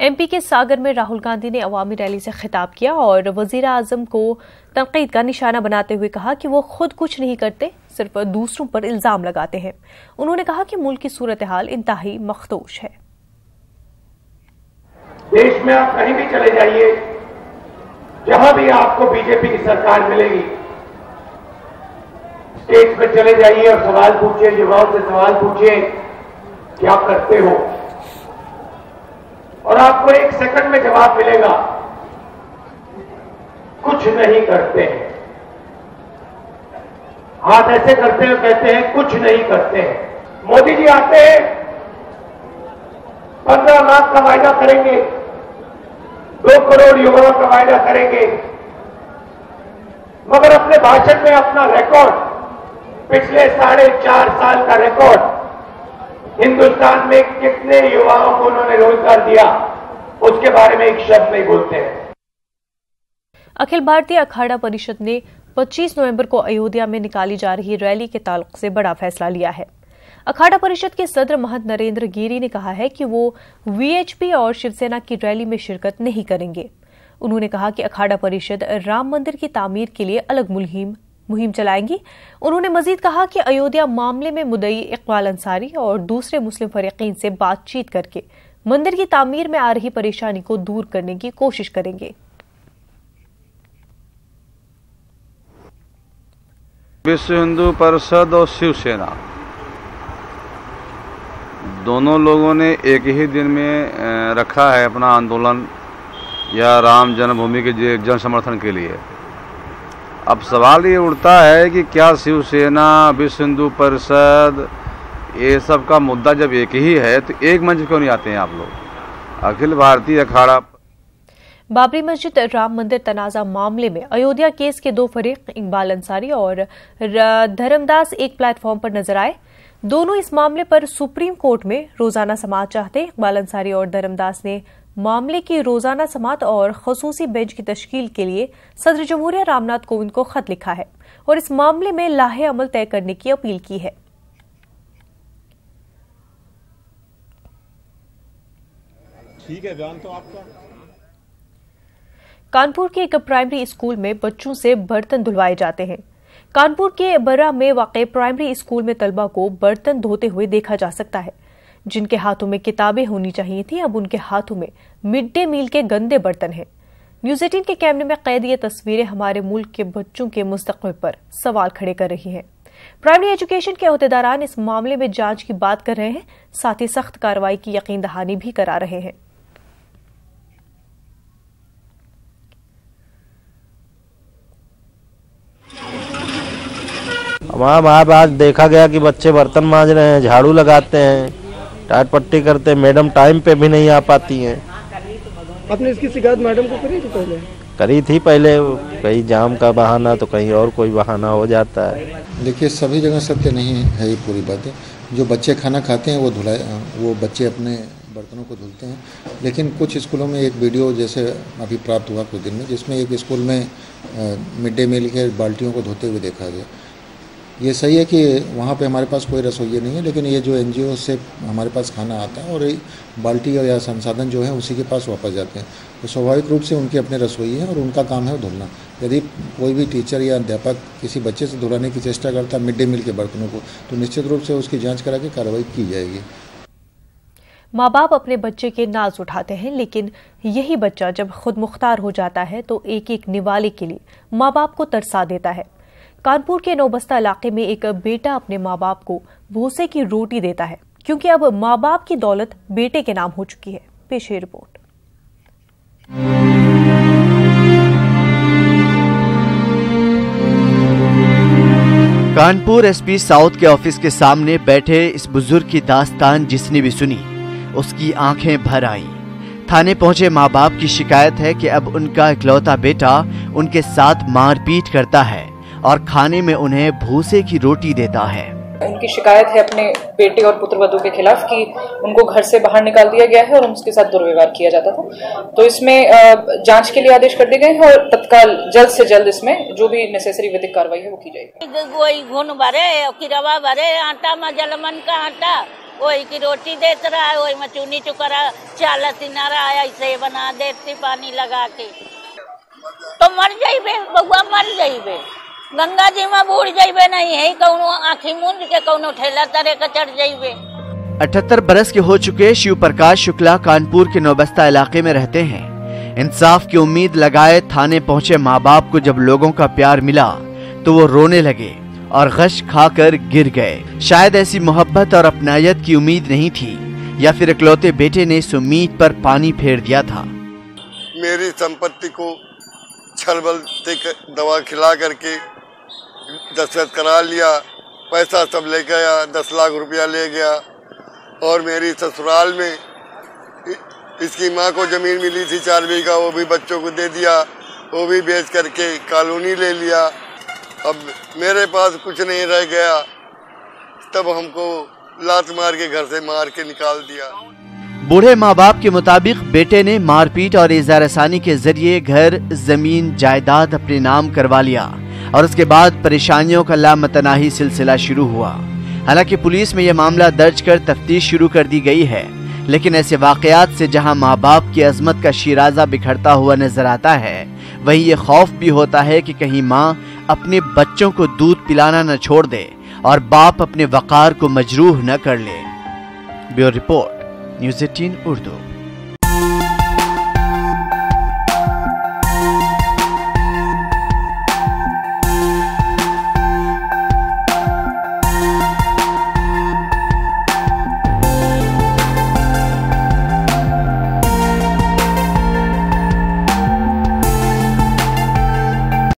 MP के सागर में राहुल गांधी ने अवामी रैली से खिताब किया और वजीर आजम को तनकीद का निशाना बनाते हुए कहा कि वो खुद कुछ नहीं करते, सिर्फ दूसरों पर इल्जाम लगाते हैं। उन्होंने कहा कि मुल्क की सूरत हाल इंतहाई मखदूश है। देश में आप कहीं भी चले जाइए, जहां भी आपको बीजेपी की सरकार मिलेगी, स्टेज पर चले जाइए और सवाल पूछिए, युवाओं से सवाल पूछिए क्या करते हो, और आपको 1 सेकंड में जवाब मिलेगा, कुछ नहीं करते हैं। हाथ ऐसे करते हैं, कहते हैं कुछ नहीं करते हैं। मोदी जी आते हैं, 15 लाख का वायदा करेंगे, 2 करोड़ युवाओं का वायदा करेंगे, मगर अपने भाषण में अपना रिकॉर्ड, पिछले 4.5 साल का रिकॉर्ड, हिंदुस्तान में कितने युवाओं को उन्होंने रोजगार दिया, उसके बारे में एक शब्द नहीं बोलते हैं। अखिल भारतीय अखाड़ा परिषद ने 25 नवंबर को अयोध्या में निकाली जा रही रैली के ताल्लुक से बड़ा फैसला लिया है। अखाड़ा परिषद के सदर महंत नरेंद्र गिरी ने कहा है कि वो वीएचपी और शिवसेना की रैली में शिरकत नहीं करेंगे। उन्होंने कहा कि अखाड़ा परिषद राम मंदिर की तामीर के लिए अलग मुहिम चलाएंगी। उन्होंने मजीद कहा कि अयोध्या मामले में मुद्दई इकबाल अंसारी और दूसरे मुस्लिम फरीकीन से बातचीत करके मंदिर की तामीर में आ रही परेशानी को दूर करने की कोशिश करेंगे। विश्व हिंदू परिषद और शिवसेना दोनों लोगों ने एक ही दिन में रखा है अपना आंदोलन या राम जन्मभूमि के जन समर्थन के लिए। अब सवाल ये उठता है कि क्या शिवसेना, विश्व हिंदू परिषद, ये सब का मुद्दा जब एक ही है तो एक मंच क्यों नहीं आते हैं आप लोग? अखिल भारतीय अखाड़ा बाबरी मस्जिद राम मंदिर तनाजा मामले में अयोध्या केस के 2 फरीक इकबाल अंसारी और धर्मदास एक प्लेटफॉर्म पर नजर आए। दोनों इस मामले पर सुप्रीम कोर्ट में रोजाना समाअत चाहते हैं। इकबाल अंसारी और धर्मदास ने मामले की रोजाना समाअत और खसूसी बेंच की तश्कील के लिए सदर जमहूरिया रामनाथ कोविंद को खत लिखा है और इस मामले में लाहे अमल तय करने की अपील की है। ठीक है, बयान तो आपका। कानपुर के एक प्राइमरी स्कूल में बच्चों से बर्तन धुलवाए जाते हैं। कानपुर के बर्रा में वाक़े प्राइमरी स्कूल में तलबा को बर्तन धोते हुए देखा जा सकता है। जिनके हाथों में किताबें होनी चाहिए थी, अब उनके हाथों में मिड डे मील के गंदे बर्तन हैं। न्यूज़ 18 के कैमरे में कैद ये तस्वीरें हमारे मुल्क के बच्चों के मुस्तक़बिल पर सवाल खड़े कर रही हैं। प्राइमरी एजुकेशन के अहदेदारान इस मामले में जांच की बात कर रहे हैं, साथ ही सख्त कार्रवाई की यकीन दहानी भी करा रहे हैं। वहाँ आज देखा गया कि बच्चे बर्तन मांज रहे हैं, झाड़ू लगाते हैं, टाट पट्टी करते हैं, मैडम टाइम पे भी नहीं आ पाती हैं। आपने इसकी शिकायत मैडम को करी थी पहले? करी थी पहले, कहीं जाम का बहाना तो कहीं और कोई बहाना हो जाता है। देखिए, सभी जगह सत्य नहीं है ये पूरी बातें। जो बच्चे खाना खाते हैं वो बच्चे अपने बर्तनों को धुलते हैं, लेकिन कुछ स्कूलों में एक वीडियो जैसे अभी प्राप्त हुआ कुछ दिन में, जिसमें एक स्कूल में मिड डे मील के बाल्टियों को धोते हुए देखा गया। ये सही है कि वहाँ पे हमारे पास कोई रसोई नहीं है, लेकिन ये जो एनजीओ से हमारे पास खाना आता है और बाल्टी या संसाधन जो है उसी के पास वापस जाते हैं, तो स्वाभाविक रूप से उनकी अपने रसोई है और उनका काम है धुलना। यदि कोई भी टीचर या अध्यापक किसी बच्चे से धुलाने की चेष्टा करता है मिड डे मील के बर्तनों को, तो निश्चित रूप से उसकी जाँच करा के कार्रवाई की जाएगी। माँ बाप अपने बच्चे के नाज उठाते हैं, लेकिन यही बच्चा जब खुद मुख्तार हो जाता है तो एक एक निवाले के लिए माँ बाप को तरसा देता है। कानपुर के नौबस्ता इलाके में एक बेटा अपने माँ बाप को भूसे की रोटी देता है, क्योंकि अब माँ बाप की दौलत बेटे के नाम हो चुकी है। पेश है रिपोर्ट। कानपुर एसपी साउथ के ऑफिस के सामने बैठे इस बुजुर्ग की दास्तान जिसने भी सुनी उसकी आंखें भर आईं। थाने पहुंचे माँ बाप की शिकायत है कि अब उनका इकलौता बेटा उनके साथ मारपीट करता है और खाने में उन्हें भूसे की रोटी देता है। उनकी शिकायत है अपने बेटे और पुत्रवधू के खिलाफ कि उनको घर से बाहर निकाल दिया गया है और उसके साथ दुर्व्यवहार किया जाता था। तो इसमें जांच के लिए आदेश कर दिए गए हैं और तत्काल जल्द से जल्द इसमें जो भी नेसेसरी विधिक कार्रवाई है वो की जाएगी। वही घुन भरे, किरवा भरे, आटा में जलमन का आटा वही की रोटी देते रहा है, वही में चूनी चुकरा चाला सिनारा आया ऐसे बना देती पानी लगा के। तो मर जाइबे बउआ, मर जाइबे, गंगा जी में बूढ़ जाइबे, नहीं है कौनो आँखी मूंद के कौनो ठेला तरे के चढ़ जाइबे। 78 बरस के हो चुके शिव प्रकाश शुक्ला कानपुर के नौबस्ता इलाके में रहते हैं। इंसाफ की उम्मीद लगाए थाने पहुंचे माँ बाप को जब लोगों का प्यार मिला तो वो रोने लगे और गश खाकर गिर गए। शायद ऐसी मोहब्बत और अपनायत की उम्मीद नहीं थी, या फिर इकलौते बेटे ने इस उम्मीद पर पानी फेर दिया था। मेरी संपत्ति को छलबल से दवा खिला करके दस्तखत करा लिया, पैसा सब ले गया, 10 लाख रुपया ले गया। और मेरी ससुराल में इसकी माँ को जमीन मिली थी 4 बीघा, वो भी बच्चों को दे दिया, वो भी बेच करके कॉलोनी ले लिया। अब मेरे पास कुछ नहीं रह गया, तब हमको लात मार के घर से मार के निकाल दिया। बूढ़े माँ बाप के मुताबिक बेटे ने मारपीट और इज़हार-ए-सानी के जरिए घर, जमीन, जायदाद अपने नाम करवा लिया और उसके बाद परेशानियों का लामतनाही सिलसिला शुरू हुआ। हालांकि पुलिस में यह मामला दर्ज कर तफ्तीश शुरू कर दी गई है, लेकिन ऐसे वाकयात से जहां माँ बाप की अजमत का शिराजा बिखरता हुआ नजर आता है, वहीं ये खौफ भी होता है कि कहीं माँ अपने बच्चों को दूध पिलाना न छोड़ दे और बाप अपने वकार को मजरूह न कर ले। Bureau report, news 18 Urdu.